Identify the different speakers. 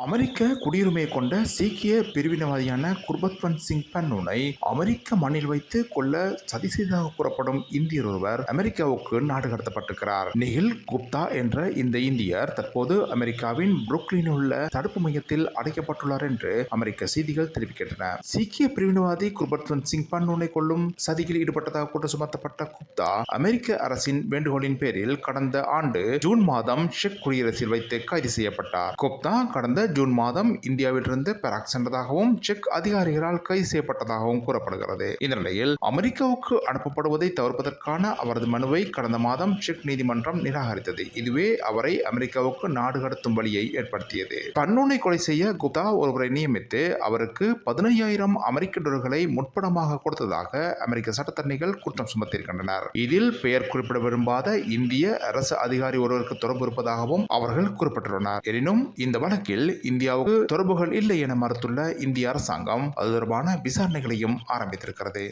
Speaker 1: அமெரிக்க குடியுரிமை கொண்ட சீக்கிய பிரிவினவாதியான குர்பத்வந்த் சிங் பன்னூனை அமெரிக்க மண்ணில் வைத்து கொல்ல சதி செய்ததாக கூறப்படும் இந்தியர் ஒருவர் அமெரிக்காவுக்கு நாடு கடத்தப்பட்டிருக்கிறார். நிகில் குப்தா என்ற இந்த இந்தியர் தற்போது அமெரிக்காவின் புருக்லினில் உள்ள தடுப்பு மையத்தில் அடைக்கப்பட்டுள்ளார் என்று அமெரிக்க செய்திகள் தெரிவிக்கின்றன. சீக்கிய பிரிவினவாதி குர்பத்வந்த் சிங் பன்னூனை கொல்லும் சதியில் ஈடுபட்டதாக குற்றம் சுமத்தப்பட்ட குப்தா அமெரிக்க அரசின் வேண்டுகோளின் பேரில் கடந்த ஆண்டு ஜூன் மாதம் செக் குடியரசில் வைத்து கைது செய்யப்பட்டார். குப்தா கடந்த ஜூன் மாதம் இந்தியாவிலிருந்து பெராக் சென்றதாகவும் செக் அதிகாரிகளால் கைது செய்யப்பட்டதாகவும் கூறப்படுகிறது. இந்த நிலையில் அமெரிக்காவுக்கு அனுப்பப்படுவதை தவிர்ப்பதற்கான அவரது மனுவை கடந்த மாதம் செக் நீதிமன்றம் நிராகரித்தது. இதுவே அவரை அமெரிக்காவுக்கு நாடு கடத்தும் வழியை ஏற்படுத்தியது. பன்னூனை கொலை செய்ய குப்தா ஒருவரை நியமித்து அவருக்கு 15,000 அமெரிக்க டாலர்களை முற்பணமாக கொடுத்ததாக அமெரிக்க சட்டத்தரணிகள் குற்றம் சுமத்தியிருக்கின்றனர். இதில் பெயர் குறிப்பிட விரும்பாத இந்திய அரசு அதிகாரி ஒருவருக்கு தொடர்பு இருப்பதாகவும் அவர்கள் குறிப்பிட்டுள்ளனர். எனினும் இந்த வழக்கில் இந்தியாவுக்கு தொடர்புகள் இல்லை என மறுத்துள்ள இந்திய அரசாங்கம் அது தொடர்பான விசாரணைகளையும் ஆரம்பித்திருக்கிறது.